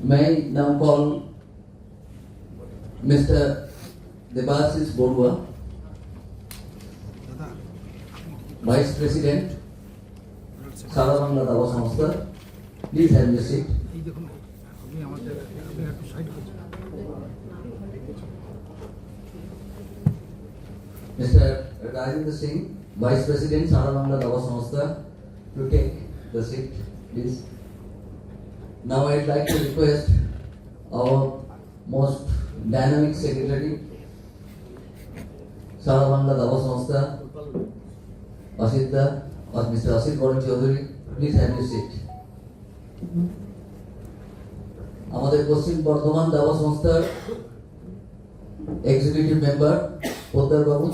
मैं नाम call mister Debashish Barua, vice president सारा बांगला दावा संस्था। Please have your seat. Mr. Rajendra Singh, Vice President, Sara Bangla Dawa Samstha, to take the seat, please. Now I'd like to request our most dynamic secretary, Sara Bangla Dawa Samstha, Asit Da, or Mr. Asit Gaurav Chaudhary, please have your seat. আমাদের পশ্চিম বর্ধমান দাবা সংস্থার executive member Poddar Babu,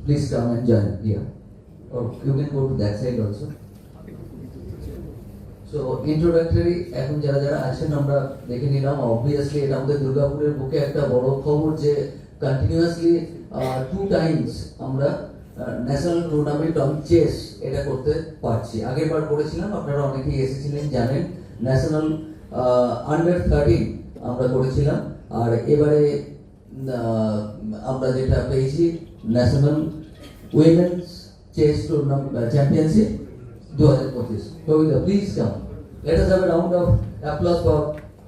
please come and join here. Or you can go to that side also. So introductory এখন যারা যারা আছেন আমরা দেখে নিলাম। Obviously এটা আমাদের দুর্গাপুরের বুকে একটা বড় খবর যে কন্টিনিউয়াসলি 2 টাইমস আমরা ন্যাশনাল টুর্নামেন্ট অন চেস এটা করতে পারছি। আগের বার করেছিলাম, আপনারা অনেকেই এসেছিলেন জানেন, ন্যাশনাল আন্ডার 13 আমরা করেছিলাম, আর এবারে আমরা যেটা পেয়েছি national women's chess tournament championship 2025। Kabita, please come. Let us have a round of applause for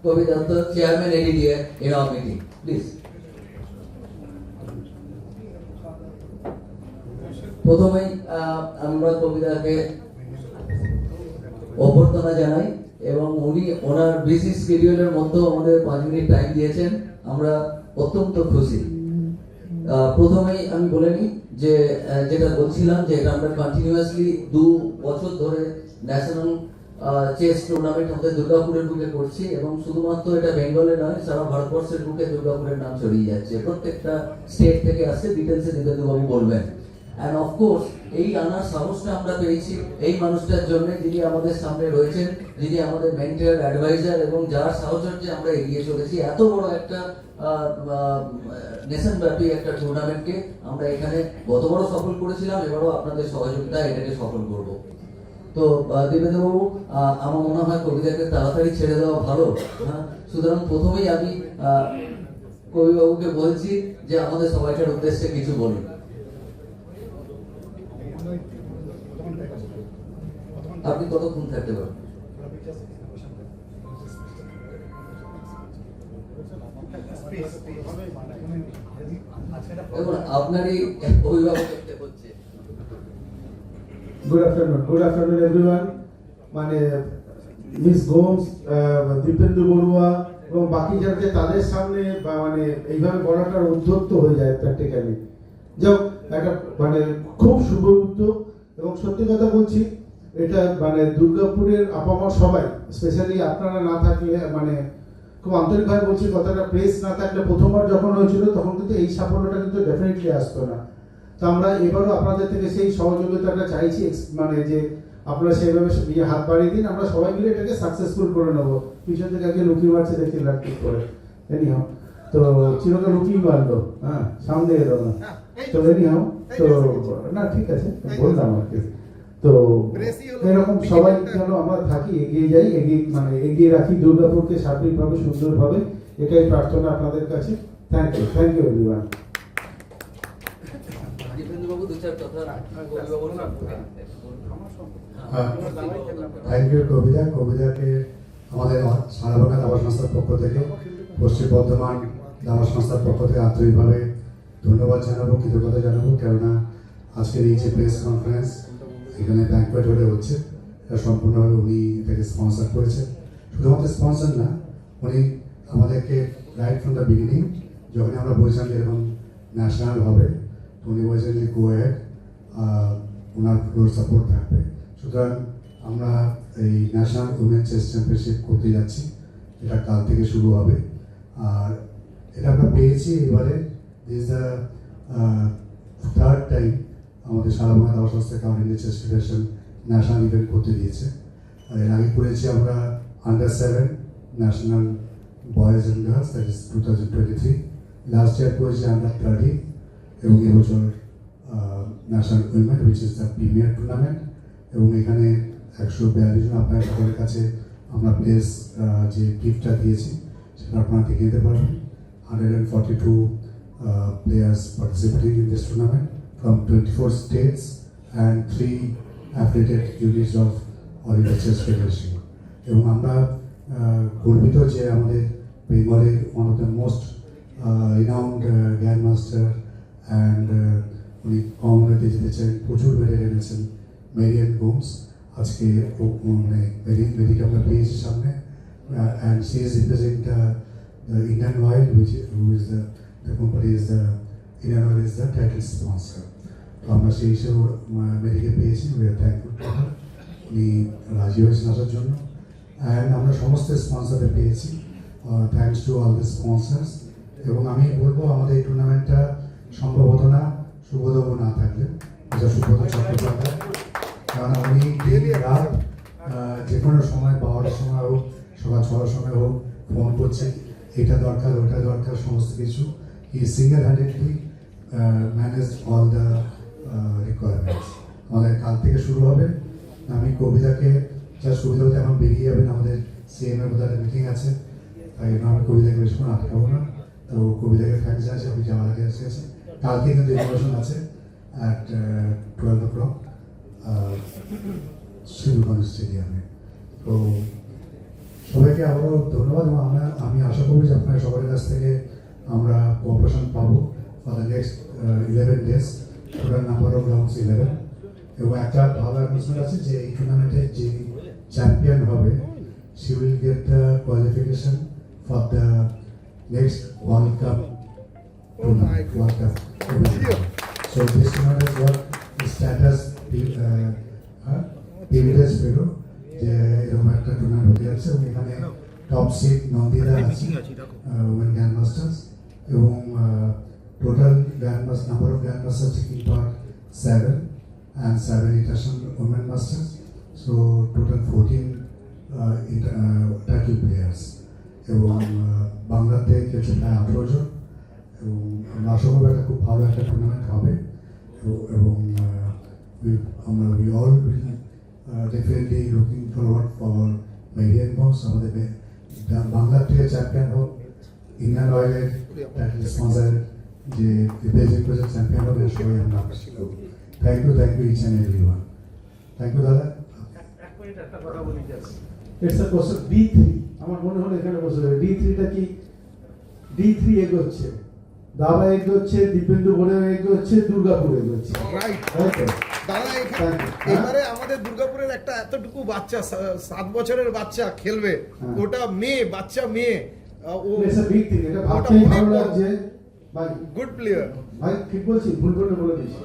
Kabita, the chairman ADDA in our meeting, please. প্রথমেই আমরা কবিতাকে অভ্যর্থনা জানাই এবং উনি ওনার বিজি শিডিউলের মধ্যে আমাদের 5 মিনিট টাইম দিয়েছেন, আমরা অত্যন্ত খুশি। প্রথমেই আমি বলে নিই যে যেটা বলছিলাম যে এটা আমরা কন্টিনিউয়াসলি 2 বছর ধরে ন্যাশনাল চেস টুর্নামেন্ট আমাদের দুর্গাপুরের বুকে করছি এবং শুধুমাত্র এটা বেঙ্গলে নয়, সারা ভারতবর্ষের বুকে দুর্গাপুরের নাম ছড়িয়ে যাচ্ছে। প্রত্যেকটা স্টেট থেকে আসছে, ডিটেলসে দিবেন্দুবাবু বলবেন। অ্যান্ড অফকোর্স এই আনার সাহসটা আমরা পেয়েছি এই মানুষটার জন্য, যিনি আমাদের সামনে রয়েছেন, যিনি আমাদের মেন্টর, অ্যাডভাইজার এবং যার সাহচর্যে আমরা এগিয়ে চলেছি। এত বড় একটা নেশন ব্যাপী একটা টুর্নামেন্টকে আমরা এখানে গতবারও সফল করেছিলাম, এবারও আপনাদের সহযোগিতায় এটাকে সফল করব। তো দেবেন্দ্রবাবু, আমার মনে হয় কবিতাকে তাড়াতাড়ি ছেড়ে দেওয়া ভালো। সুতরাং প্রথমেই আমি কবিবাবুকে বলছি যে আমাদের সবাইকার উদ্দেশ্যে কিছু বলুন। আপনি কতক্ষণ থাকতে পারেন? আপনারই অভিভাবক দেখতে হচ্ছে। Good afternoon everyone. মানে মিস গোমস, দীপেন্দু বড়ুয়া এবং বাকি যারা তাদের সামনে মানে এইভাবে বলাটার উদ্যত্ত হয়ে যায় প্র্যাকটিক্যালি। যাও একটা মানে খুব শুভ উদ্যোগ এবং সত্যি কথা বলছি, এটা মানে দুর্গাপুরের আপামর সবাই, স্পেশালি আপনারা না থাকলে, মানে খুব আন্তরিকভাবে বলছি কথাটা, প্রেস না থাকলে প্রথমবার যখন হয়েছিল তখন কিন্তু এই সাফল্যটা কিন্তু ডেফিনেটলি আসতো না। তো আমরা এবারও আপনাদের থেকে সেই সহযোগিতাটা চাইছি, মানে যে আপনারা সেইভাবে হাত বাড়িয়ে দিন, আমরা সবাই মিলে এটাকে সাকসেসফুল করে নেবো। পিছন থেকে আগে লুকিয়ে মারছে দেখি লাটকিট করে, এনিহাও তো চিরকাল লুকিয়ে মারলো, হ্যাঁ সামনে এলো না, তো এনিহাও তো না ঠিক আছে বললাম আর কি। তো এরকম সবাই যেন আমরা থাকি, এগিয়ে যাই, এগিয়ে রাখি দুর্গাপুরকে সার্বিকভাবে সুন্দরভাবে, এটাই প্রার্থনা আপনাদের কাছে। Thank you everyone. Thank you কবিতাকে আমাদের সারা বাংলা দাবা সংস্থার পক্ষ থেকে, পশ্চিম বর্ধমান দাবা সংস্থার পক্ষ থেকে আন্তরিকভাবে ধন্যবাদ জানাবো, কৃতজ্ঞতা জানাবো। কেননা আজকের এই যে প্রেস কনফারেন্স এখানে ব্যাংকোয়েট হলে হচ্ছে, এটা সম্পূর্ণভাবে উনি এটাকে স্পন্সর করেছেন। শুধুমাত্র স্পন্সর না, উনি আমাদেরকে রাইট ফ্রম দ্য বিগিনিং যখন আমরা বলছিলাম যে এরকম ন্যাশনাল হবে, তো উনি বলছেন যে গো অ্যাহেড, ওনার পুরো সাপোর্ট থাকবে। সুতরাং আমরা এই ন্যাশনাল উইমেন চেস চ্যাম্পিয়নশিপ করতে যাচ্ছি, এটা কাল থেকে শুরু হবে। আর এটা আমরা পেয়েছি এবারে, দিস দ্য 3rd টাইম আমাদের সারা বাংলা দাবা সংস্থা all India chess federation national event করতে দিয়েছে। আর এর আগে করেছি আমরা under 7 national boys and girls, that is 2023। Last year করেছি আন্ডার 30 এবং এবছর national women which is the premier tournament. এবং এখানে 142 জন আপনার সকলের কাছে আমরা প্লেস যে গিফটটা দিয়েছি সেটা আপনারা দেখে নিতে পারবেন। 142 players participating in this tournament from 24 states and 3 affiliated units of All India Chess Federation. এবং আমরা গর্বিত যে আমাদের বেঙ্গলের one of the most renowned grand master and উনি কমনওয়েলথে জিতেছেন, প্রচুর মেডেল এনেছেন, মেরিয়ান গোমস আজকে মানে মেরিকে আমরা পেয়েছি সামনে, and she is represent the Indian Oil, who is the company is the Indian Oil is the title sponsor. তো আমরা সেই হিসেবে মেরিকে পেয়েছি, we are thankful to her. উনি রাজি হয়েছেন আসার জন্য, অ্যান্ড আমরা সমস্ত স্পন্সরদের পেয়েছি, thanks to all the sponsors. এবং আমি বলবো আমাদের এই টুর্নামেন্টটা সম্ভবত না সুবোধবাবু না থাকলে, আচ্ছা সুব্রত চট্টোপাধ্যায়, কারণ উনি দিন রাত যে কোনো সময় 12টার সময় হোক, সকাল 6টার সময় হোক, ফোন করছে এটা দরকার ওটা দরকার সমস্ত কিছু। He single handedly manage all the requirements. আমাদের কাল থেকে শুরু হবে। আমি কবিতাকে যা সুবিধা হতে এখন বেরিয়ে যাবেন, আমাদের সিএম এর মধ্যে একটা মিটিং আছে, তাই জন্য আমি কবিতাকে বেশিক্ষণ আটকাবো না। তো কবিতাকে থ্যাঙ্কস আছে, আমি যাওয়ার আগে এসেছি। কালকে কিন্তু ইনফরমেশন আছে অ্যাট 12 o'clock শিবগঞ্জ স্টেডিয়ামে। তো সবাইকে আবারও ধন্যবাদ, এবং আমি আশা করি যে আপনার সবার কাছ থেকে আমরা কোঅপারেশন পাবো for the next 11 days, total number of rounds 11। এবং একটা ভালো অ্যানাউন্সমেন্ট আছে যে এই টুর্নামেন্টে যে চ্যাম্পিয়ন হবে she will get the qualification for the next World Cup tournament. World Cup. So this tournament has got the status privilege fellow যে এরকম একটা টুর্নামেন্ট হতে যাচ্ছে, এবং এখানে টপ সিড নন্দিতা আছে ওমেন গ্র্যান্ড মাস্টার্স, এবং total grand master number of grand master taking part 7 and 7 international women masters, so total 14 title players, এবং বাংলাতে খেলছে প্রায় 18 জন, এবং আমরা আশা করবো একটা খুব ভালো একটা টুর্নামেন্ট হবে। এবং আমরা we all definitely looking forward for Marian Box, আমাদের বাংলা থেকে চ্যাম্পিয়ন হোক, ইন্ডিয়ান অয়েলের টাইটেল স্পন্সর যে রিপ্রেজেন্ট করেছে চ্যাম্পিয়ন হবে, সবাই আমরা thank you each and everyone. Thank you দাদা। একটা কথা বলি, ইটস আ কোশ্চেন D3, আমার মনে হলো এখানে বসে D3টা কি D3 এগোচ্ছে, দাবা এগোচ্ছে, দীপেন্দু বড়ুয়া এগোচ্ছে, দুর্গাপুর এগোচ্ছে, রাইট রাইট দাদা। এবারে আমাদের দুর্গাপুরের একটা এতটুকু বাচ্চা 7 বছরের বাচ্চা খেলবে, ওটা মেয়ে, বাচ্চা মেয়ে, ও ইটস আ বিগ থিং, এটা ভাবতেই ভালো লাগছে ভাই। গুড প্লেয়ার ভাই ঠিক বলছি, ভুল করে বলে দিচ্ছি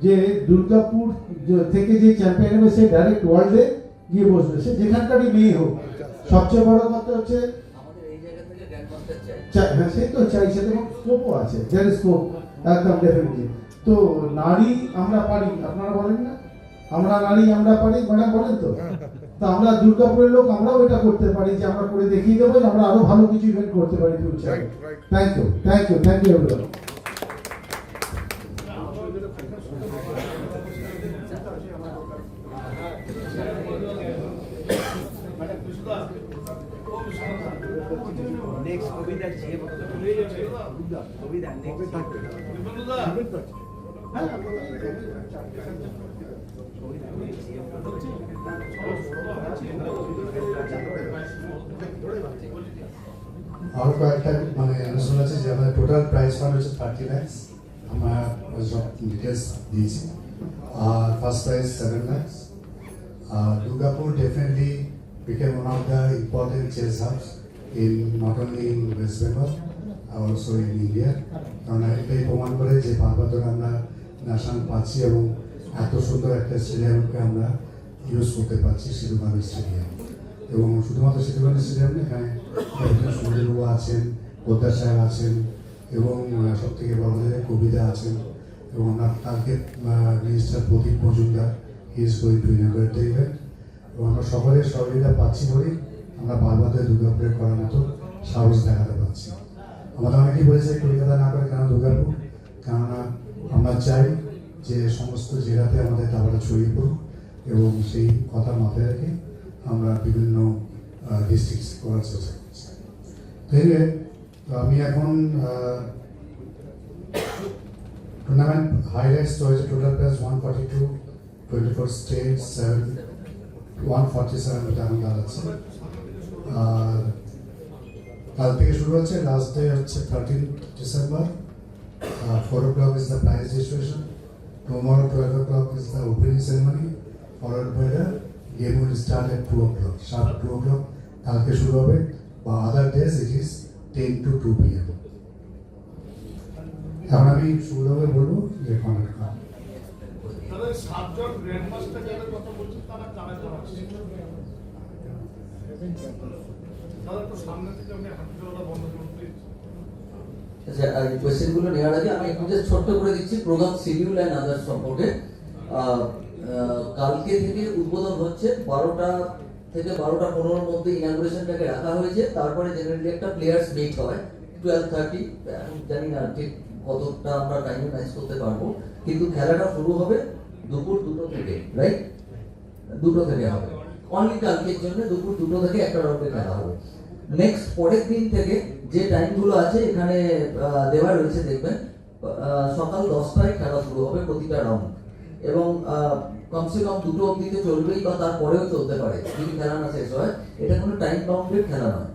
যে দুর্গাপুর থেকে যে চ্যাম্পিয়ন হবে সে ডাইরেক্ট ওয়ার্ল্ডে গিয়ে বসবে, সে যেখানকারই মেয়ে হোক। সবচেয়ে বড় কথা হচ্ছে আমাদের এই জায়গা থেকে গ্র্যান্ড মাস্টার হ্যাঁ সে তো চাইছে, এবং স্কোপও আছে, যার স্কোপ একদম ডেফিনেটলি। তো নারী আমরা পারি, আপনারা বলেন না আমরা নারী আমরা পারি, ম্যাডাম বলেন তো। তা আমরা দুর্গাপুরের লোক, আমরাও এটা করতে পারি যে আমরা করে দেখিয়ে দেবো যে আমরা আরো ভালো কিছু ইভেন্ট করতে পারি ফিউচারে। Thank you everyone. Next Kabita যে কবিতা আর কয়েকটা মানে অনুষ্ঠান আছে যে আমাদের টোটাল প্রাইস ফান্ড হচ্ছে 30 lakhs, আমরা সব ডিটেলস দিয়েছি। আর first prize 7 lakhs। Durgapur definitely became one of the important chess hubs in not only in West Bengal, also in India. কারণ এটাই প্রমাণ করে যে বারবার ধরে আমরা ন্যাশনাল পাচ্ছি, এবং এত সুন্দর একটা স্টেডিয়ামকে আমরা ইউজ করতে পারছি, সিধুকানু স্টেডিয়াম। এবং শুধুমাত্র সিধুকানু স্টেডিয়াম না, এখানে সুন্দরবাবু আছেন, পোদ্দার সাহেব আছেন, এবং সব থেকে বড় কবিতা আছেন, এবং আমরা কালকে minister Pradip Majumdar is going to inaugurate the event. এবং আমরা সকলের সহযোগিতা পাচ্ছি বলেই আমরা বারবার দুর্গাপুরে করার মতো সাহস দেখাতে পারছি। আমাদের অনেকেই বলেছে কলকাতা না করে কেন দুর্গাপুর, কেননা আমরা চাই যে সমস্ত জেলাতে আমাদের দাবাটা ছড়িয়ে পড়ুক, এবং সেই কথা মাথায় রেখে আমরা বিভিন্ন ডিস্ট্রিক্ট করার চেষ্টা করছি। তো আমি এখন টুর্নামেন্ট হাইলাইটস হয়েছে, টোটাল প্রাইস 142, 24 স্টেট 147 এখন দাঁড়াচ্ছে। আর কাল থেকে শুরু হচ্ছে, লাস্ট ডে হচ্ছে 13 December. 4 o'clock is the prize distribution. Tomorrow 12 o'clock is the opening ceremony, followed by the game will start at 2 o'clock. Sharp 2 o'clock কালকে শুরু হবে, বা other days it is 10 to 2 p.m. এখন আমি শুরুভাবে বলবো যে কমেন্ট করুন। তাদের 7 জন গ্র্যান্ড মাস্টার যাদের কথা বলছেন তারা কারা কারা আসছে? তারা একটু সামনে থেকে আপনি হাঁটুটা বন্ধ করুন প্লিজ। আচ্ছা, আর কোয়েশ্চেনগুলো নেওয়ার আগে আমি একটু জাস্ট ছোট্ট করে দিচ্ছি প্রোগ্রাম শিডিউল অ্যান্ড আদার সম্পর্কে। কালকে থেকে উদ্বোধন হচ্ছে 12টা থেকে 12টা 15 মধ্যে ইনাগুরেশনটাকে রাখা হয়েছে। তারপরে জেনারেলি একটা প্লেয়ার্স মিট হয় 12:30, এখন জানি না ঠিক কতটা আমরা টাইম ম্যাচ করতে পারবো, কিন্তু খেলাটা শুরু হবে দুপুর 2টো থেকে, রাইট? 2টো থেকে হবে অনলি কালকের জন্য, দুপুর 2টো থেকে একটা রাউন্ডে খেলা হবে। নেক্সট পরের দিন থেকে যে টাইমগুলো আছে এখানে দেওয়া রয়েছে, দেখবেন সকাল 10টায় খেলা শুরু হবে প্রতিটা রাউন্ড, এবং কমসে কম 2টো অবধিতে চলবেই বা তারপরেও চলতে পারে যদি খেলা না শেষ হয়। এটা কোনো টাইম বাউন্ডেড খেলা নয়।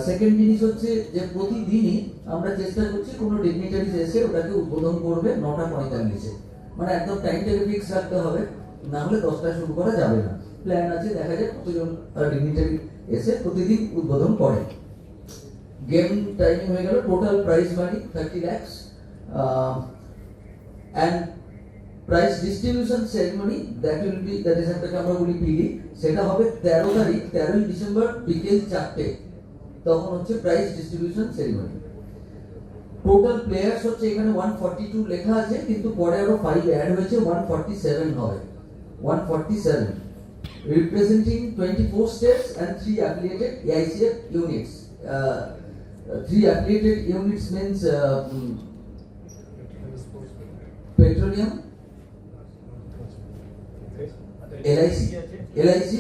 সেকেন্ড জিনিস হচ্ছে যে প্রতিদিনই আমরা চেষ্টা করছি কোনো ডিগনিটারিজ এসে ওটাকে উদ্বোধন করবে 9:45-এ, মানে একদম টাইমটাকে ফিক্স রাখতে হবে, না হলে 10টায় শুরু করা যাবে না। প্ল্যান আছে, দেখা যায় কতজন ডিগনিটারি এসে প্রতিদিন উদ্বোধন করে। গেম টাইমিং হয়ে গেল, total prize money 30 lakhs, and prize distribution ceremony that is একটাকে আমরা বলি পিডি, সেটা হবে 13 তারিখ 13 ডিসেম্বর বিকেল 4টে, তখন হচ্ছে prize distribution ceremony. Total players হচ্ছে এখানে 142 লেখা আছে, কিন্তু পরে আরো 5 অ্যাড হয়েছে, 147 হবে, 147 representing 24 states and 3 affiliated AICF units. 3 affiliated units means petroleum, LIC,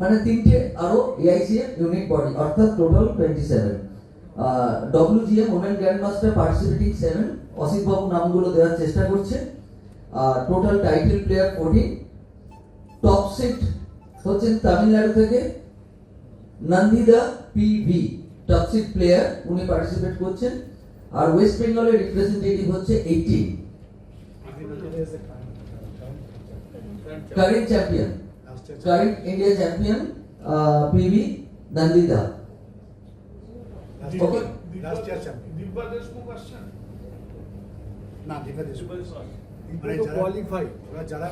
মানে 3টে আরো AICF ইউনিট বডি, অর্থাৎ total 27। WGM women grand master participating 7, Asit babu নামগুলো দেওয়ার চেষ্টা করছে। Total title player 14। Top seed হচ্ছেন তামিলনাড়ু থেকে Nandida PV, top seed player, উনি পার্টিসিপেট করছেন। আর ওয়েস্ট বেঙ্গলের রিপ্রেজেন্টেটিভ হচ্ছে 18, current champion, current India champion PV Nandida. Okay, last year champion Divya Deshmukh আসছেন? না, দীপা দেশ দিব্যা দেশমুখ আসছেন। মানে যারা কোয়ালিফাই, যারা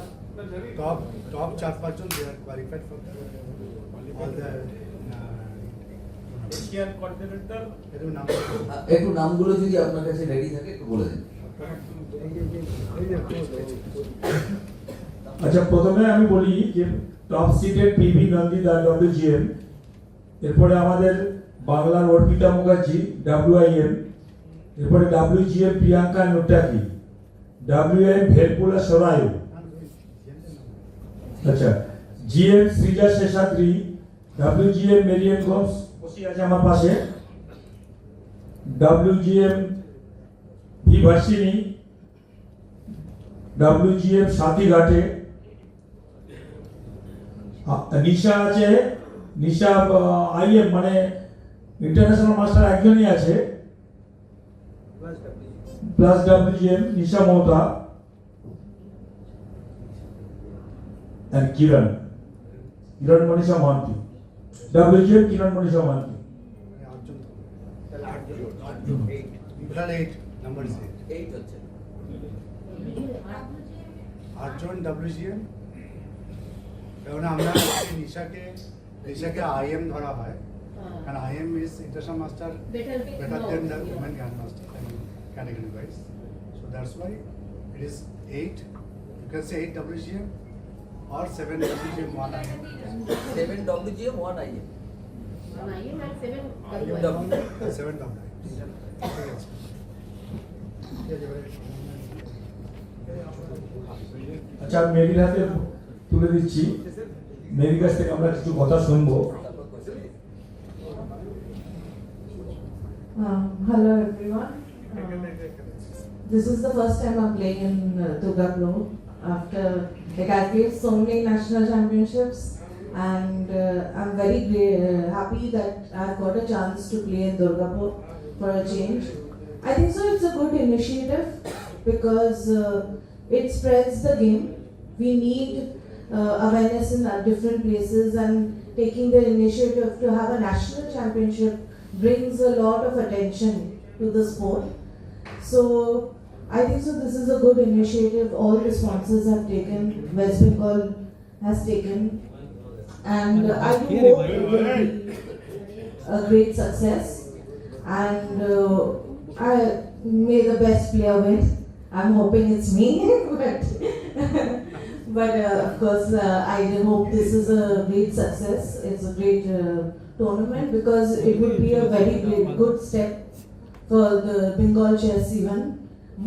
টপ 4-5 জন they are qualified for all the Asian continental. এর নাম একটু নামগুলো যদি আপনার কাছে রেডি থাকে একটু বলে দিন। আচ্ছা, প্রথমে আমি বলি যে টপ সিটেড PV নন্দিদা WGM, এরপরে আমাদের বাংলার অর্পিতা মুখার্জি WIM, এরপরে WGM প্রিয়াঙ্কা নোটাকি, WIM ভেলপুলা সরায়ু, আচ্ছা GM সৃজা শেষাদ্রি, WGM মেরিয়ান গোমস বসে আছে আমার পাশে, WGM ভি ভার্সিনী, WGM সাথীঘাটে, নিশা আছে, নিশা IM মানে ইন্টারন্যাশনাল মাস্টার একজনই আছে, plus WGM Nisha Mohota, and Kiran Manisha Mohanty, WGM Kiran Manisha Mohanty. Total 8 number 8 হচ্ছে 8 জন WGM। কারণ আমরা নিশাকে IM ধরা হয়, কারণ IM is international master better than the women grandmaster category wise, so that's why it is 8. You can say 8 WGM or 7 WGM 1 IM. 7 WGM 1 IM। 7 WGM। আচ্ছা, আমি মেরির হাতে তুলে দিচ্ছি। মেরির কাছ থেকে আমরা কিছু কথা শুনবো। Hello everyone. This is the first time I'm playing in Durga Pro. After I've played so many national championships, and I'm very happy that I've got a chance to play in Durga Pro for a change. I think so. It's a good initiative because it spreads the game. We need awareness in different places, and taking the initiative to have a national championship brings a lot of attention to the sport. So I think so this is a good initiative all the sponsors have taken, West Bengal has taken, and I do hope it will be a great success, and I may the best player win. I'm hoping it's me, but of course I hope this is a great success. It's a great tournament because it would be a very good step for the Bengal chess even.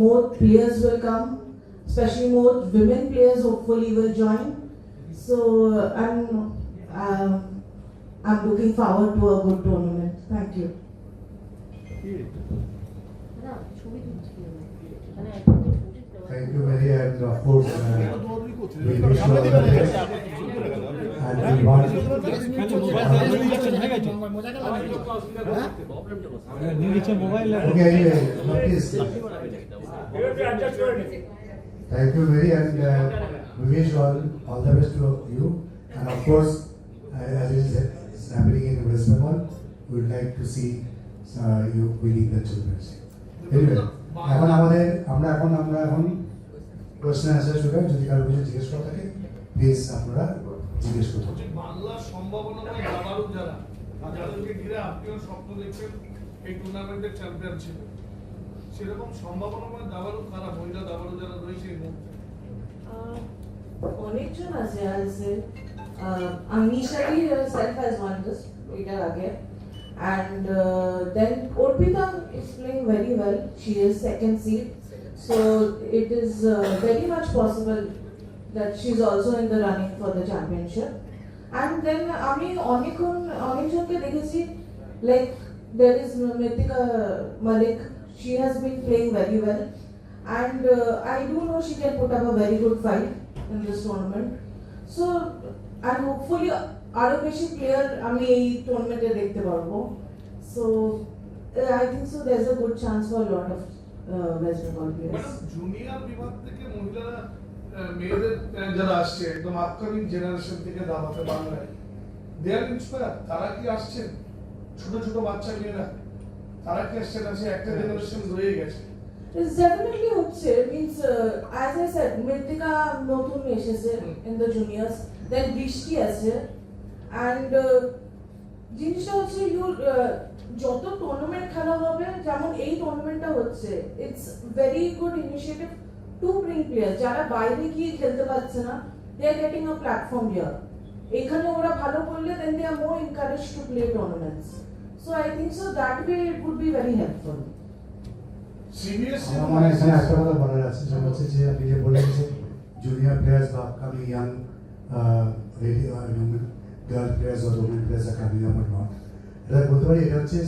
More players will come, especially more women players hopefully will join. So I'm looking forward to a good tournament. Thank you. Thank you, Mary, and of course, we wish you all the best. And we want okay, anyway, no, please. Thank you, Mary, and we wish all the best to you. And of course, as it is happening in West Bengal, we would like to see you winning the championship. Anyway, আমরা এখন question answer শুরু করি। যদি কারো কিছু জিজ্ঞেস করা থাকে প্লিজ আপনারা জিজ্ঞেস করুন। যে বাংলার সম্ভাবনাময় দাবাড়ু যারা, যাদেরকে ঘিরে আপনিও স্বপ্ন দেখছেন এই টুর্নামেন্টের চ্যাম্পিয়নশিপ, সেরকম সম্ভাবনাময় দাবাড়ু কারা, মহিলা দাবাড়ু যারা রয়েছে এই মুহূর্তে? অনেকজন আছে, Amishali herself has won this later again, and then Orpita is playing very well. She is second seed, so it is very much possible that she's also in the running for the championship. And then আমি অনেকজনকে দেখেছি, like there is Mritika Malik. She has been playing very well, and I do know she can put up a very good fight in this tournament. So and hopefully আরো বেশি player আমি এই টুর্নামেন্টে দেখতে পারবো। So I think so there's a good chance for a lot of West Bengal players. Junior বিভাগ থেকে মহিলারা, মেয়েদের যারা আসছে একদম আপকামিং জেনারেশন থেকে দাবাতে বাংলায়, দে আর ইন্সপায়ার। তারা কি আসছেন? ছোট ছোট বাচ্চা মেয়েরা তারা কি আসছে? না সে একটা জেনারেশন রয়ে গেছে? It's definitely হচ্ছে, means as I said, Mritika নতুন এসেছে in the juniors, then বৃষ্টি আছে, and জিনিসটা হচ্ছে যত টুর্নামেন্ট খেলা হবে, যেমন এই টুর্নামেন্টটা হচ্ছে, it's very good initiative to bring players যারা বাইরে গিয়ে খেলতে পারছে না, they are getting a platform here. এখানে ওরা ভালো করলে then they are more encourage to play tournaments. So I think so that way it would be very helpful. CBSE আমার মনে হয় এখানে একটা কথা বলার আছে, সেটা হচ্ছে যে আপনি যে বললেন যে জুনিয়র প্লেয়ার্স বা আপকামিং ইয়াং গার্ল প্লেয়ার্স বা women players are coming up not, এটা বলতে পারি এটা হচ্ছে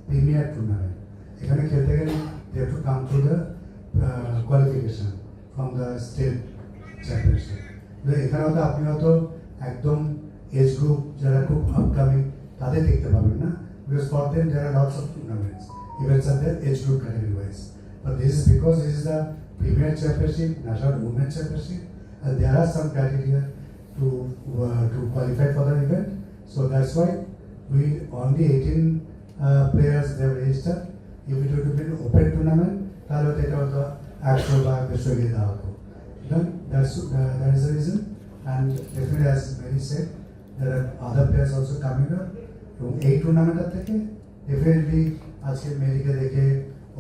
প্রিমিয়ার টুর্নামেন্ট। এখানে খেলতে গেলে they have to come through the qualification from the state championship. এখানে হয়তো আপনি হয়তো একদম এজ গ্রুপ যারা খুব আপকামিং তাদের দেখতে পাবেন না, because for them there are lots of tournaments events আর there age group category wise. But this is because this is the Premier Championship, National Women's Championship, and there are some criteria to qualify for the event. So that's why we only 18 players they have registered. If it would have been open tournament, that was the actual then that is the reason. And definitely, as Mary said, there are other players also coming up. From 8 tournament definitely, আজকে মেরিকে দেখে,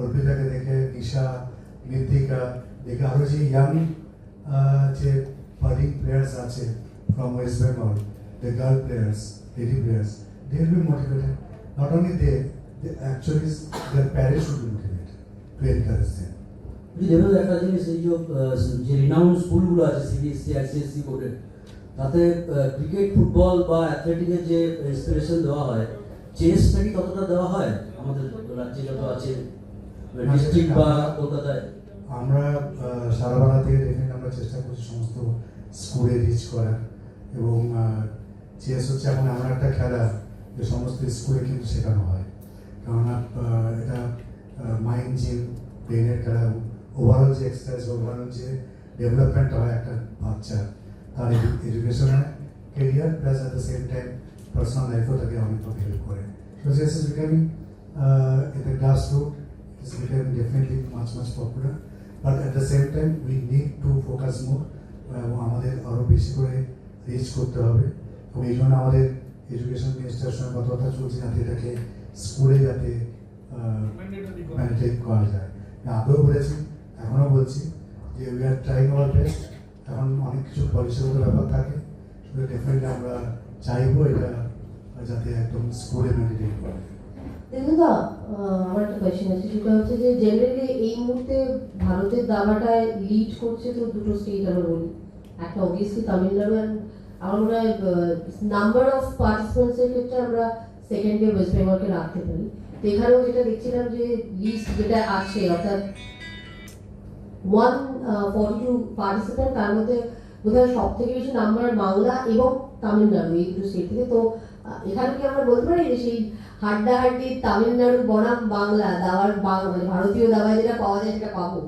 অর্পিতাকে দেখে, নিশা, মৃত্তিকা দেখে, আরো যে young যে budding players আছে from West Bengal, the girl players, lady players, they will be motivated. Not only they actually their parents should be motivated to encourage them. Level একটা জিনিস এই যে রিনাউন্ড স্কুলগুলো আছে সিবিএসসি আইসিএসসি বোর্ডের, তাতে ক্রিকেট ফুটবল বা অ্যাথলেটিকের যে ইন্সপিরেশন দেওয়া হয়, চেসটা কি কতটা দেওয়া হয় আমাদের রাজ্যে যত আছে ডিস্ট্রিক্ট বা কলকাতায়? আমরা সারা বাংলা থেকে ডেফিনেটলি আমরা চেষ্টা করছি সমস্ত স্কুলে রিচ করার, এবং চেস হচ্ছে এখন এমন একটা খেলা যে সমস্ত স্কুলে কিন্তু শেখানো হয়, কেননা এটা মাইন্ড জিম ব্রেনের খেলা, ওভারঅল যে এক্সারসাইজ, ওভারঅল যে ডেভেলপমেন্ট হয় একটা বাচ্চার, তার এডুকেশনে career plus at the same time personal লাইফেও তাকে অনেকভাবে হেল্প করে। So chess is becoming at the grass root, it's become definitely much popular, but at the same time we need to focus more, আমাদের আরো বেশি করে rich করতে হবে, এবং এই জন্য আমাদের এডুকেশন মিনিস্টারের সঙ্গে কথাবার্তা চলছে যাতে এটাকে স্কুলে যাতে ম্যান্ডেট করা যায়। আগেও বলেছি, এখনও বলছি যে we are trying our best. এখন অনেক কিছু পলিসিগত ব্যাপার থাকে, সেটা ডেফিনেটলি আমরা চাইবো এটা যাতে একদম স্কুলে ম্যান্ডেট করে। দেখুদা, আমার একটা কোয়েশ্চেন আছে, সেটা হচ্ছে যে জেনারেলি এই মুহূর্তে ভারতের দাবাটায় লিড করছে তো দুটো স্টেট আমরা বলি, একটা অবভিয়াসলি তামিলনাড়ু, অ্যান্ড আমার মনে হয় নাম্বার অফ পার্টিসিপেন্টসের ক্ষেত্রে আমরা সেকেন্ডে ওয়েস্ট বেঙ্গলকে রাখতে পারি। তো এখানেও যেটা দেখছিলাম যে লিস্ট যেটা আছে, অর্থাৎ 142 পার্টিসিপেন্ট, তার মধ্যে বোধহয় সব থেকে বেশি নাম্বার বাংলা এবং তামিলনাড়ু, এই দুটো স্টেট থেকে। তো এখানে কি আমরা বলতে পারি যে সেই হাড্ডাহাড্ডি তামিলনাড়ু বনাম বাংলা দাবার, মানে ভারতীয় দাবায় যেটা পাওয়া যায় সেটা পাবো?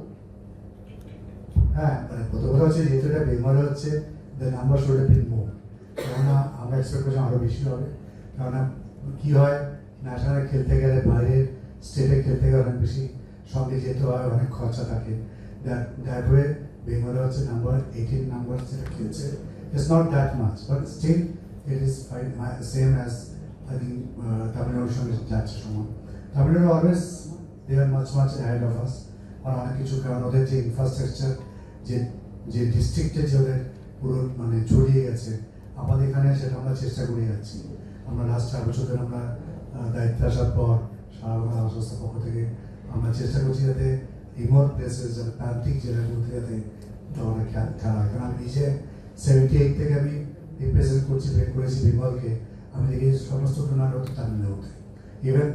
হ্যাঁ, মানে প্রথম কথা হচ্ছে যেহেতু এটা বেঙ্গলে হচ্ছে, the number should have been more, কেননা আমরা এক্সপেক্ট করছি আরও বেশি হবে। কেননা কী হয়, ন্যাশনালে খেলতে গেলে বাইরের স্টেটে খেলতে গেলে অনেক বেশি সঙ্গে যেতে হয়, অনেক খরচা থাকে। দ্যাট ওয়ে বেঙ্গলে হচ্ছে নাম্বার 18 নাম্বার যেটা খেলছে, it's not that much, but still it is same as I think তামিলনাড়ুর সঙ্গে যাচ্ছে সমান। Tamil Nadu always they are much ahead of us, আর অনেক কিছু, কারণ ওদের যে ইনফ্রাস্ট্রাকচার, যে ডিস্ট্রিক্টে যে ওদের পুরো মানে ছড়িয়ে গেছে, আমাদের এখানে সেটা আমরা চেষ্টা করে যাচ্ছি। আমরা লাস্ট 4 বছর ধরে আমরা দায়িত্ব আসার পর সারা বাংলা সংস্থার পক্ষ থেকে আমরা চেষ্টা করছি যাতে রিমোট প্লেসেস, যাতে প্রান্তিক জেলাগুলোতে যাতে আমাদের খেলা হয়। কারণ আমি নিজে 78 থেকে আমি রিপ্রেজেন্ট করেছি বেঙ্গলকে, আমি দেখি সমস্ত টুর্নামেন্ট হতো তামিলনাড়ুতে। ইভেন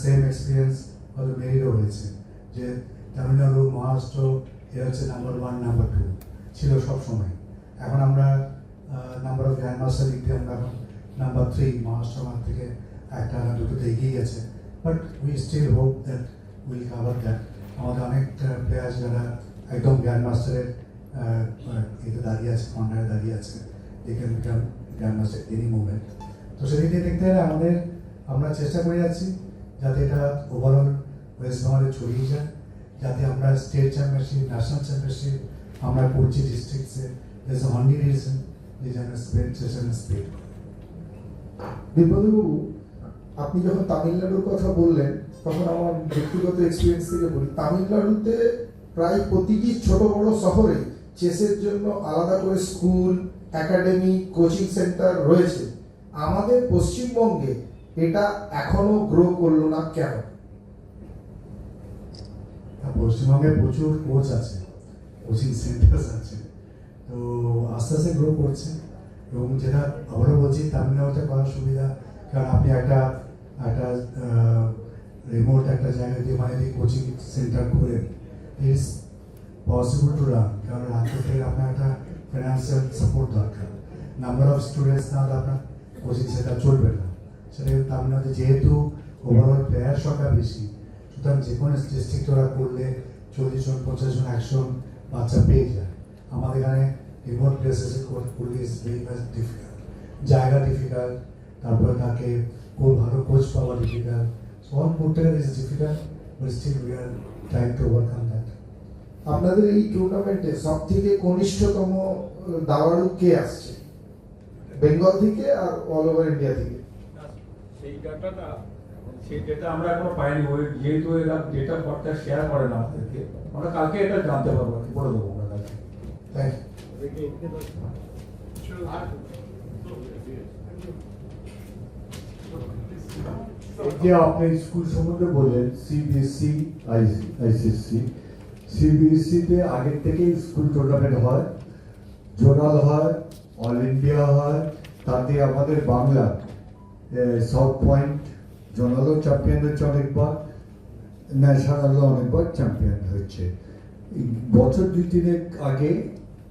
সেম এক্সপিরিয়েন্স হয়তো মেরিটও হয়েছে, যে তামিলনাড়ু, মহারাষ্ট্র এরা হচ্ছে নাম্বার 1 নাম্বার 2 ছিল সব সময়। এখন আমরা নাম্বার অফ গ্র্যান্ড মাস্টার দিক থেকে আমরা এখন নাম্বার 3, মহারাষ্ট্র আমার থেকে একটা না দুটোতে এগিয়ে গেছে, but we still hope that will cover that. আমাদের অনেক প্লেয়ার্স যারা একদম গ্র্যান্ড মাস্টারের এতে দাঁড়িয়ে আছে, কর্নারে দাঁড়িয়ে আছে, they can become grand master any movement. তো সেদিক দিয়ে দেখতে গেলে আমরা চেষ্টা করে যাচ্ছি যাতে এটা ওভারঅল ওয়েস্ট বেঙ্গলে ছড়িয়ে যায়, যাতে আমরা স্টেট চ্যাম্পিয়নশিপ, ন্যাশনাল চ্যাম্পিয়নশিপ আমরা করছি ডিস্ট্রিক্টসে। দ্যাটস দ্য অনলি রিজন যে যেন স্প্রেড। বিপ্লববাবু, আপনি যখন তামিলনাড়ুর কথা বললেন, তখন আমার ব্যক্তিগত এক্সপিরিয়েন্স থেকে বলি, তামিলনাড়ুতে প্রায় প্রতিটি ছোট বড় শহরে চেসের জন্য আলাদা করে স্কুল, একাডেমি, কোচিং সেন্টার রয়েছে। আমাদের পশ্চিমবঙ্গে এটা এখনো গ্রো করলো না কেন? পশ্চিমবঙ্গে প্রচুর কোচ আছে, কোচিং সেন্টার আছে, তো আস্তে আস্তে গ্রো করছে। এবং যেটা আবারও বলছি, তামিলনাড়ুতে করার সুবিধা, কারণ আপনি একটা রিমোট একটা জায়গায় দিয়ে মানে কোচিং সেন্টার করে ইটস পসিবল টু রান, কারণ রান করতে গেলে আপনার একটা ফাইন্যান্সিয়াল সাপোর্ট দরকার। নাম্বার অফ স্টুডেন্টস না হলে আপনার কোচিং সেন্টার চলবে না। সেটা কিন্তু তামিলনাড়ুতে যেহেতু ওভারঅল প্লেয়ার সংখ্যা বেশি, সুতরাং যে কোনো ডিস্ট্রিক্ট ওরা করলে 40 জন, 50 জন, 100 জন বাচ্চা পেয়ে যায়। আমাদের এখানে রিমোট প্লেসেসে করলে ইজ ভেরি মাচ ডিফিকাল্ট, জায়গা ডিফিকাল্ট, তারপরে তাকে খুব ভালো কোচ পাওয়া difficult. So all put together is difficult, but still we are trying to overcome that. আপনাদের এই টুর্নামেন্টে সব থেকে কনিষ্ঠতম দাবাড়ু কে আসছে, বেঙ্গল থেকে আর অল ওভার ইন্ডিয়া থেকে? সেই ডেটা আমরা এখনো পাইনি, ওই যেহেতু এরা ডেটা পটটা শেয়ার করে না আমাদেরকে, আমরা কালকে এটা জানতে পারবো, বলে দেবো আমরা কালকে। থ্যাংক যে আপনি স্কুল সম্বন্ধে বললেন, সিবিএসসি, আইসিএসসি, সিবিএসসিতে আগের থেকেই স্কুল টুর্নামেন্ট হয়, জোনাল হয়, অল ইন্ডিয়া হয়। তাতে আমাদের বাংলা সাউথ পয়েন্ট জোনালও চ্যাম্পিয়ন হচ্ছে অনেকবার, ন্যাশনালও অনেকবার চ্যাম্পিয়ন হচ্ছে। এই বছর 2-3 আগে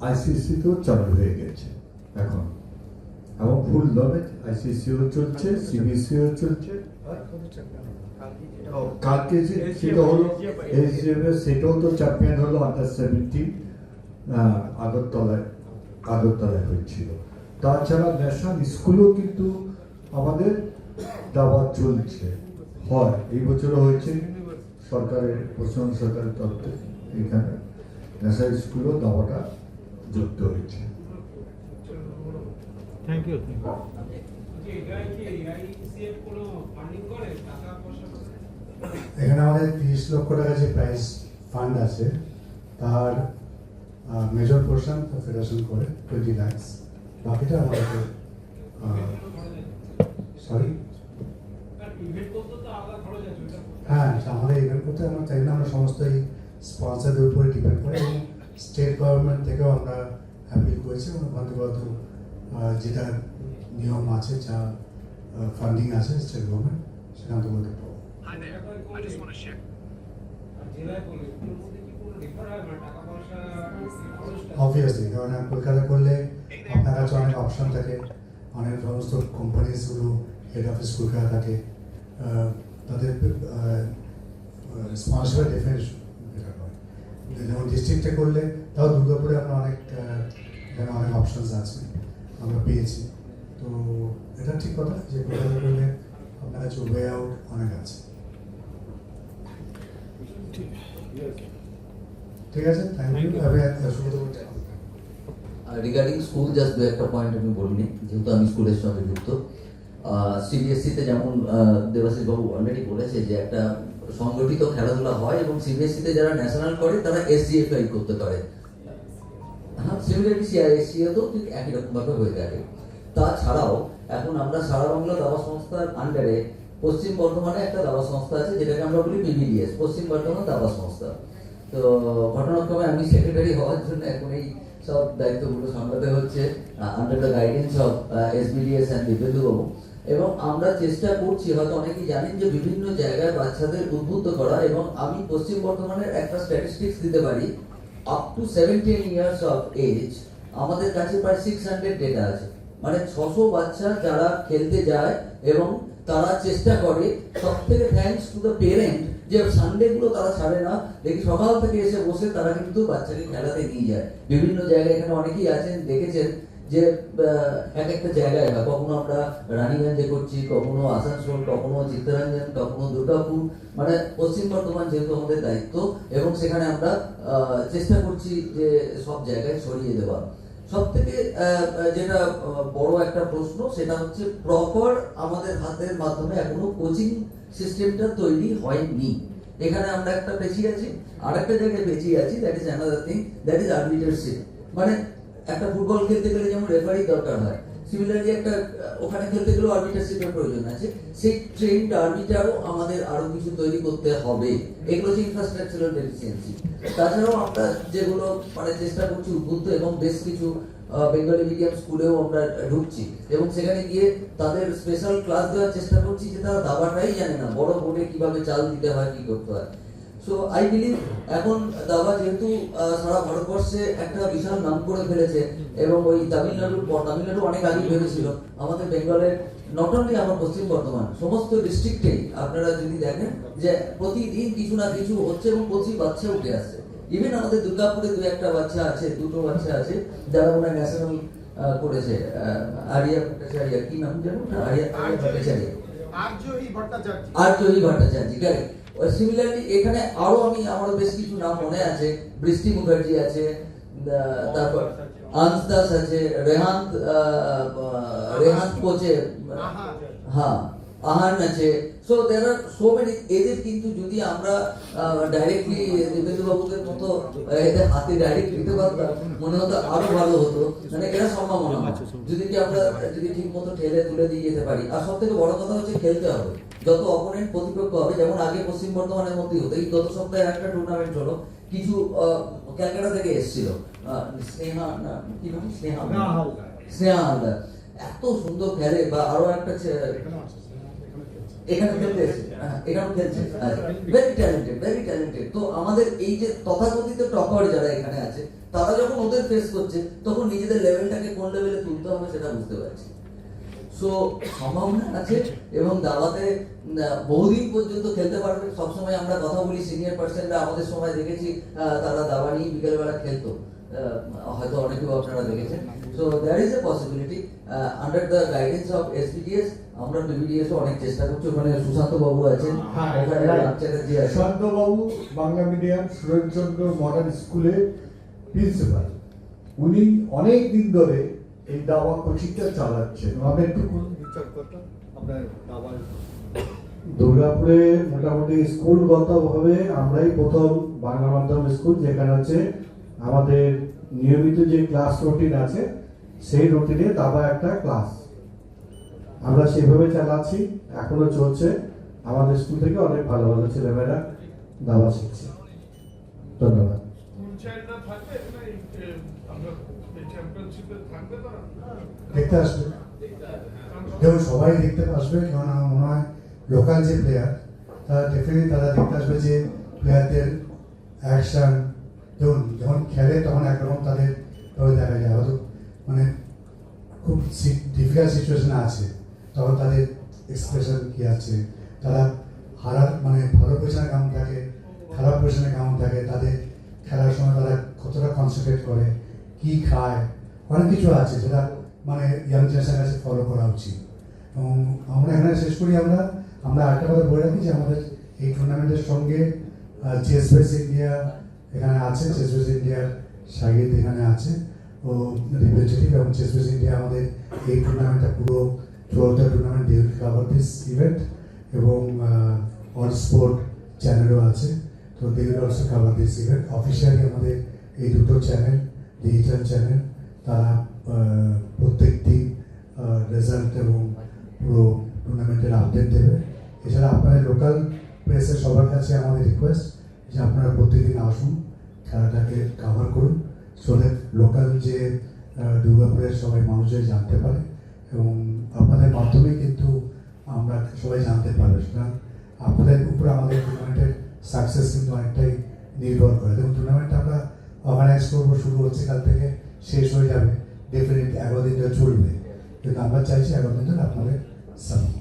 আইসিসিতেও চালু হয়ে গেছে এখন, এবং ফুল দমে আইসিসিও চলছে, সিবিএসসিও চলছে। কালকে সেটা হলো সেটাও তো চ্যাম্পিয়ন হলো আন্ডার 17 আগরতলায় হয়েছিল। তাছাড়া ন্যাশনাল স্কুলও কিন্তু আমাদের দাবা চলছে, হয় এই বছরও হয়েছে সরকারের, পশ্চিমবঙ্গ সরকারের তরফ থেকে এখানে ন্যাশনাল স্কুলও দাবাটা যুক্ত হয়েছে। এখানে আমাদের 30 লক্ষ টাকা যে প্রাইজ ফান্ড আছে, তার মেজর পোর্শন ফেডারেশন করে 20 লাখ, বাকিটা আমাদের সরি হ্যাঁ আমাদের ইভেন্ট করতে আমরা চাই না, আমরা সমস্ত এই স্পন্সরদের উপরে ডিপেন্ড করে, এবং স্টেট গভর্নমেন্ট থেকেও আমরা অ্যাপিল করেছি, এবং ওখান থেকে হয়তো যেটা নিয়ম আছে, যা ফান্ডিং আছে স্টেট গভর্নমেন্ট, সেখান থেকে বলতে পারবো। অবভিয়াসলি, কারণ কলকাতা করলে আপনার কাছে অনেক অপশন থাকে, অনেক সমস্ত কোম্পানিজগুলো হেড অফিস কলকাতা থাকে, তাদের স্পন্সর ডিফেন্স যেমন ডিস্ট্রিক্টে করলে, তাও দুর্গাপুরে আমরা অনেক এখানে অনেক অপশনস আছে, আমরা পেয়েছি। তো এটা ঠিক কথা যে কলকাতা করলে আপনার কাছে ওয়ে আউট অনেক আছে। ঠিক আছে, thank you. Regarding school just দু একটা পয়েন্ট আমি বলিনি, যেহেতু আমি স্কুলের সঙ্গে যুক্ত। সিবিএসসিতে যেমন দেবাশিস বাবু অলরেডি বলেছে যে একটা সংগঠিত খেলাধুলা হয়, এবং সিবিএসসিতে যারা ন্যাশনাল করে তারা এসজিএফআই করতে পারে। হ্যাঁ, সিমিলারলি সিআইএসসিতেও ঠিক একই রকমভাবে হয়ে থাকে। তাছাড়াও এখন আমরা সারা বাংলা দাবা সংস্থার আন্ডারে পশ্চিম বর্ধমানে একটা দাবা সংস্থা আছে, যেটাকে আমরা বলি পিবিডিএস, পশ্চিম বর্ধমান দাবা সংস্থা। তো ঘটনাক্রমে আমি সেক্রেটারি হওয়ার জন্য এখন এই সব দায়িত্বগুলো সামলাতে হচ্ছে under the guidance of SBDS and Dibyendu babu. এবং আমরা চেষ্টা করছি, হয়তো অনেকেই জানেন যে বিভিন্ন জায়গায় বাচ্চাদের উদ্বুদ্ধ করা, এবং আমি পশ্চিম বর্ধমানের একটা স্ট্যাটিস্টিক্স দিতে পারি, up to 17 years of age আমাদের কাছে প্রায় 600 ডেটা আছে, মানে 600 বাচ্চা যারা খেলতে যায়, এবং তারা চেষ্টা করে, সব থেকে থ্যাঙ্কস টু দ্য পেরেন্ট, যে সানডে গুলো তারা ছাড়ে না, দেখি সকাল থেকে এসে বসে তারা কিন্তু বাচ্চাকে খেলাতে নিয়ে যায়। বিভিন্ন জায়গায় এখানে অনেকেই আছেন, দেখেছেন যে এক একটা জায়গায় হয়, কখনো আমরা রানীগঞ্জে করছি, কখনো আসানসোল, কখনো চিত্তরঞ্জন, কখনো দুর্গাপুর, মানে পশ্চিম বর্ধমান যেহেতু আমাদের দায়িত্ব, এবং সেখানে আমরা চেষ্টা করছি যে সব জায়গায় ছড়িয়ে দেওয়া। সব থেকে যেটা বড় একটা প্রশ্ন, সেটা হচ্ছে প্রপার আমাদের হাতের মাধ্যমে এখনো কোচিং সিস্টেমটা তৈরি হয়নি। এখানে আমরা একটা পেছিয়ে আছি, আর একটা জায়গায় পেছিয়ে আছি, that is another thing, that is arbitership. মানে একটা ফুটবল খেলতে গেলে যেমন রেফারি দরকার হয়, সিমিলারলি একটা ওখানে খেলতে গেলেও আর্বিট্রারশিপের প্রয়োজন আছে। সেই ট্রেন্ড আর্বিটারও আমাদের আরো কিছু তৈরি করতে হবে। এগুলো হচ্ছে ইনফ্রাস্ট্রাকচারাল ডেফিসিয়েন্সি। তাছাড়াও আমরা যেগুলো মানে চেষ্টা করছি উদ্বুদ্ধ, এবং বেশ কিছু বেঙ্গলি মিডিয়াম স্কুলেও আমরা ঢুকছি, এবং সেখানে গিয়ে তাদের স্পেশাল ক্লাস দেওয়ার চেষ্টা করছি, যে তারা দাবাটাই জানে না, বড় বোর্ডে কিভাবে চাল দিতে হয়, কি করতে হয়। সো আই বিলিভ এখন দাবা যেহেতু সারা ভারতবর্ষে একটা বিশাল নাম করে ফেলেছে, এবং ওই তামিলনাড়ু অনেক আগে ভেবেছিল, আমাদের বেঙ্গলের নট অনলি আমার পশ্চিম বর্ধমান, সমস্ত ডিস্ট্রিক্টেই আপনারা যদি দেখেন যে প্রতিদিন কিছু না কিছু হচ্ছে, এবং প্রচুর বাচ্চা উঠে আসছে। ইভেন আমাদের দুর্গাপুরে দু একটা বাচ্চা আছে, দুটো বাচ্চা আছে যারা মনে হয় ন্যাশনাল করেছে, আরিয়া ভট্টাচার্য, কি নাম জানো, আরিয়া ভট্টাচার্য, আর্যই ভট্টাচার্য, কারেক্ট। সিমিলারলি এখানে আরো আমার বেশ কিছু নাম মনে আছে, বৃষ্টি মুখার্জি আছে, তারপর আনস দাস আছে, রেহান্ত কোচে, হ্যাঁ আহান আছে। So there are so many. এদের কিন্তু যদি আমরা ডাইরেক্টলি দেবেন্দ্র বাবুদের মতো এদের হাতে ডাইরেক্ট দিতে পারতাম, মনে হতো আরো ভালো হতো। মানে এরা সম্ভাবনা যদি আমরা ঠিক মতো ঠেলে তুলে দিয়ে যেতে পারি। আর সব থেকে বড় কথা হচ্ছে খেলতে হবে, যত অপোনেন্ট প্রতিপক্ষ হবে, যেমন আগে পশ্চিম বর্ধমানের মধ্যেই হতো। এই গত সপ্তাহে একটা টুর্নামেন্ট হলো, কিছু ক্যালকাটা থেকে এসেছিল, স্নেহা না কি নাম, স্নেহা হালদার, এত সুন্দর খেলে। বা আরো একটা এখানে খেলতে এসেছে, এখানেও খেলছে, ভেরি ট্যালেন্টেড। তো আমাদের এই যে তথাকথিত টপার যারা এখানে আছে, তারা যখন ওদের ফেস করছে, তখন নিজেদের লেভেলটাকে কোন লেভেলে তুলতে হবে সেটা বুঝতে পারছি। সো সম্ভাবনা আছে, এবং দাবাতে বহুদিন পর্যন্ত খেলতে পারবে। সবসময় আমরা কথা বলি, সিনিয়র পার্সনরা আমাদের সময় দেখেছি তারা দাবা নিয়ে বিকেলবেলা খেলতো, হয়তো অনেকেও আপনারা দেখেছেন। So there is a possibility under the guidance of SBDS. আমরা পিবিডিএস অনেক চেষ্টা করছি, ওখানে সুশান্ত বাবু আছেন, ওখানে রাম চ্যাটার্জি আছেন। সুশান্ত বাবু বাংলা মিডিয়াম সুরেশচন্দ্র মডার্ন স্কুলে প্রিন্সিপাল, উনি অনেক দিন ধরে এই দাবা কোচিংটা চালাচ্ছেন। আমি একটু বিচার করতাম আপনার দাবা। দুর্গাপুরে মোটামুটি স্কুলগতভাবে আমরাই প্রথম বাংলা মাধ্যম স্কুল, যেখানে হচ্ছে আমাদের নিয়মিত যে ক্লাস রুটিন আছে সেই রুটিনে দাবা একটা ক্লাস আমরা সেভাবে চালাচ্ছি, এখনো চলছে। আমাদের স্কুল থেকে অনেক ভালো ভালো ছেলেমেয়েরা দাবা শিখছে। ধন্যবাদ। দেখতে আসবে, দেখুন সবাই দেখতে আসবে, কারণ আমার মনে হয় লোকাল যে প্লেয়ার তারা ডেফিনেটলি তারা দেখতে আসবে যে প্লেয়ারদের অ্যাকশন। দেখুন যখন খেলে তখন একরকম তাদের দেখা যায়, হয়তো মানে খুব ডিফিকাল্ট সিচুয়েশনে আছে, তখন তাদের এক্সপ্রেশন কী আছে, তারা মানে ভালো পজিশনে কেমন থাকে, খারাপ পজিশনে কেমন থাকে, তাদের খেলার সময় তারা কতটা কনসেন্ট্রেট করে, কী খায়, অনেক কিছু আছে যেটা মানে ইয়াং জেনারেশনের কাছে ফলো করা উচিত। এবং আমরা এখানে শেষ করি, আমরা আরেকটা কথা বলে রাখি যে আমাদের এই টুর্নামেন্টের সঙ্গে চেস বেস ইন্ডিয়া এখানে আছে, চেস বেস ইন্ডিয়ার শাহিদ এখানে আছে ও রিপ্রেজেন্টেটিভ, এবং চেস বেস ইন্ডিয়া আমাদের এই টুর্নামেন্টটা পুরো throughout the tournament they will cover this event, এবং অল স্পোর্ট চ্যানেলও আছে, তো they will also cover this event. Officially আমাদের এই দুটো চ্যানেল, ডিজিটাল চ্যানেল, তারা প্রত্যেক দিন রেজাল্ট এবং পুরো টুর্নামেন্টের আপডেট দেবে। এছাড়া আপনাদের লোকাল প্রেসের সবার কাছে আমাদের রিকোয়েস্ট যে আপনারা প্রত্যেকদিন আসুন, খেলাটাকে কভার করুন, সো দ্যাট লোকাল যে দুর্গাপুরের সবাই মানুষজন জানতে পারে, এবং আপনাদের মাধ্যমেই কিন্তু আমরা সবাই জানতে পারবে। সুতরাং আপনাদের উপরে আমাদের টুর্নামেন্টের সাকসেস কিন্তু অনেকটাই নির্ভর করে। দেখুন টুর্নামেন্টটা আমরা অর্গানাইজ করবো, শুরু হচ্ছে কাল থেকে, শেষ হয়ে যাবে ডেফিনেটলি 11 দিন ধরে চলবে, কিন্তু আমরা চাইছি 11 দিন ধরে আপনাদের সাপোর্ট।